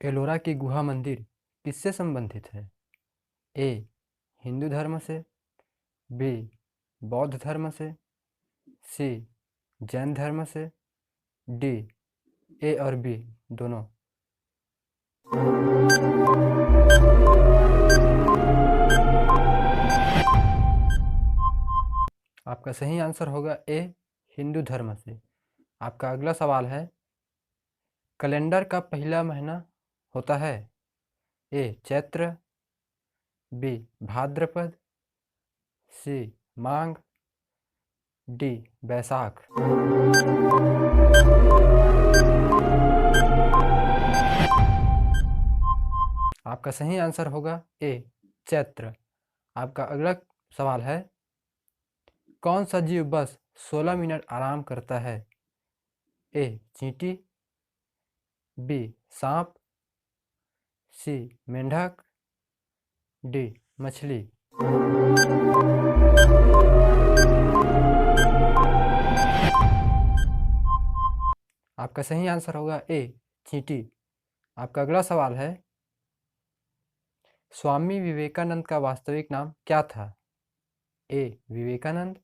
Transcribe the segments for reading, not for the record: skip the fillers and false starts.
एलोरा की गुहा मंदिर किससे संबंधित है? ए. हिंदू धर्म से, बी. बौद्ध धर्म से, सी. जैन धर्म से, डी. ए और बी दोनों। आपका सही आंसर होगा ए. हिंदू धर्म से। आपका अगला सवाल है, कैलेंडर का पहला महीना होता है? ए. चैत्र, बी. भाद्रपद, सी. माघ, डी. बैसाख। आपका सही आंसर होगा ए. चैत्र। आपका अगला सवाल है, कौन सा जीव बस 16 मिनट आराम करता है? ए. चींटी, बी. सांप, सी. मेंढक, डी. मछली। आपका सही आंसर होगा ए. चींटी। आपका अगला सवाल है, स्वामी विवेकानंद का वास्तविक नाम क्या था? ए. विवेकानंद,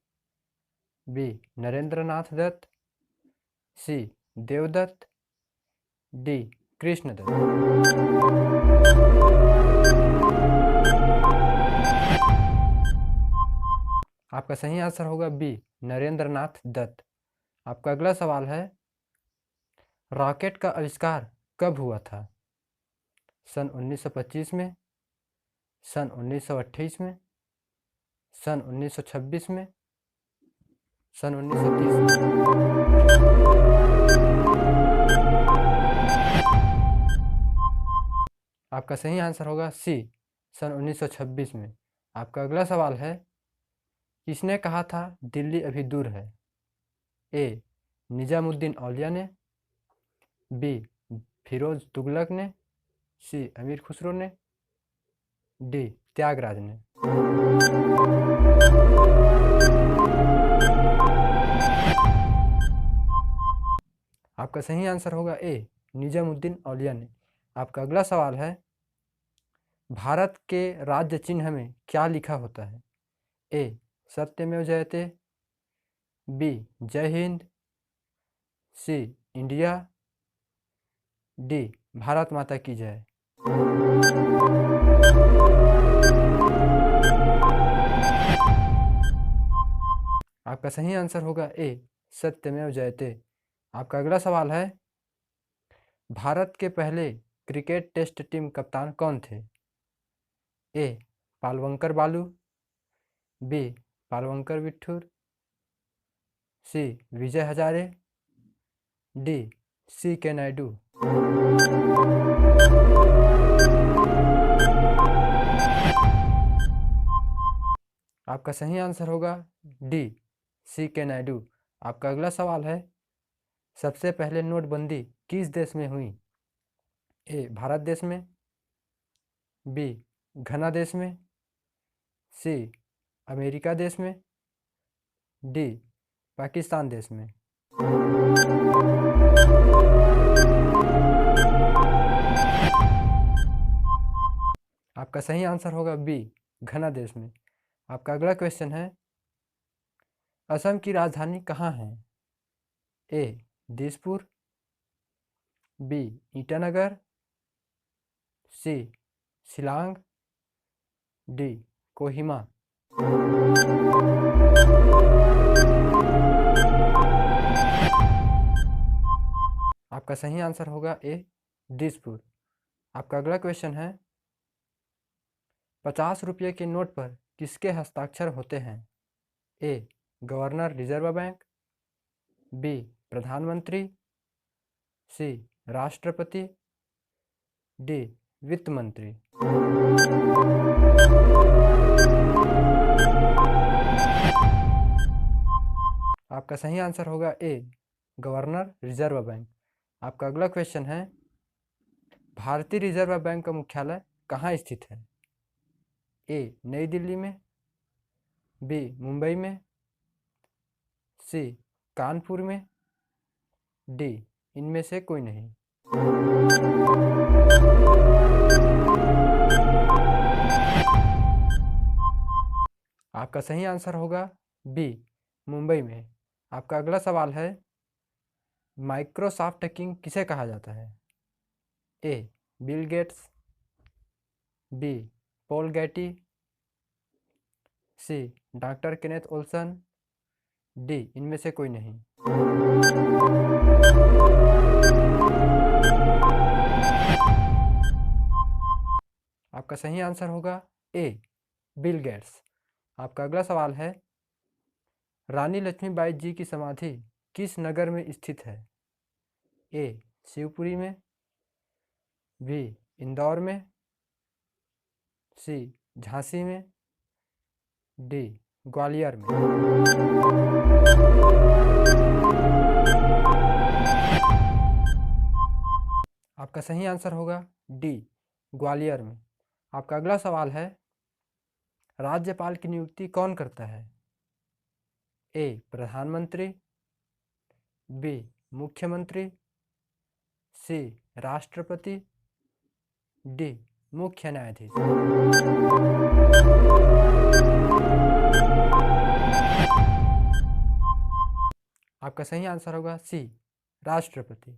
बी. नरेंद्रनाथ दत्त, सी. देवदत्त, डी. कृष्णदत्त। आपका सही आंसर होगा बी. नरेंद्रनाथ दत्त। आपका अगला सवाल है, रॉकेट का आविष्कार कब हुआ था? सन 1925 में, सन 1928 में, सन 1926 में, सन 1930 में। आपका सही आंसर होगा सी. सन 1926 में। आपका अगला सवाल है, किसने कहा था दिल्ली अभी दूर है? ए. निजामुद्दीन औलिया ने, बी. फिरोज तुगलक ने, सी. अमीर खुसरो ने, डी. त्यागराज ने। आपका सही आंसर होगा ए. निजामुद्दीन औलिया ने। आपका अगला सवाल है, भारत के राज्य चिन्ह में क्या लिखा होता है? ए. सत्यमेव जयते, बी. जय हिंद, सी. India, D. भारत माता की जय। आपका सही आंसर होगा ए. सत्यमेव जयते। आपका अगला सवाल है, भारत के पहले क्रिकेट टेस्ट टीम कप्तान कौन थे? ए. पालवंकर बालू, बी. पालवंकर विट्ठूर, सी. विजय हजारे, डी. सी के नायडू। आपका सही आंसर होगा डी. सी के नायडू। आपका अगला सवाल है, सबसे पहले नोटबंदी किस देश में हुई? ए. भारत देश में, बी. घना देश में, सी. अमेरिका देश में, डी. पाकिस्तान देश में। आपका सही आंसर होगा बी. घना देश में। आपका अगला क्वेश्चन है, असम की राजधानी कहाँ है? ए. दिसपुर, बी. ईटानगर, सी. शिलांग, डी. कोहिमा। आपका सही आंसर होगा ए. दिसपुर। आपका अगला क्वेश्चन है, 50 रुपये के नोट पर किसके हस्ताक्षर होते हैं? A. Governor reserve bank, B. प्रधानमंत्री, सी. राष्ट्रपति, डी. वित्त मंत्री। आपका सही आंसर होगा ए. Governor reserve bank. आपका अगला क्वेश्चन है, भारतीय रिजर्व बैंक का मुख्यालय कहाँ स्थित है? ए. नई दिल्ली में, बी. मुंबई में, सी. कानपुर में, डी. इनमें से कोई नहीं। आपका सही आंसर होगा बी, मुंबई में। आपका अगला सवाल है, माइक्रोसॉफ्ट किंग किसे कहा जाता है? ए, बिल गेट्स, बी, पॉल गैटी, सी, डॉक्टर केनेथ ओल्सन, डी, इनमें से कोई नहीं। आपका सही आंसर होगा ए, बिल गेट्स। आपका अगला सवाल है, रानी लक्ष्मीबाई जी की समाधि किस नगर में स्थित है? ए, शिवपुरी में, बी, इंदौर में, सी, झांसी में, डी, ग्वालियर में। आपका सही आंसर होगा डी, ग्वालियर में। आपका अगला सवाल है, राज्यपाल की नियुक्ति कौन करता है? ए, प्रधानमंत्री, बी, मुख्यमंत्री, सी, राष्ट्रपति, डी, मुख्य न्यायाधीश। आपका सही आंसर होगा सी, राष्ट्रपति।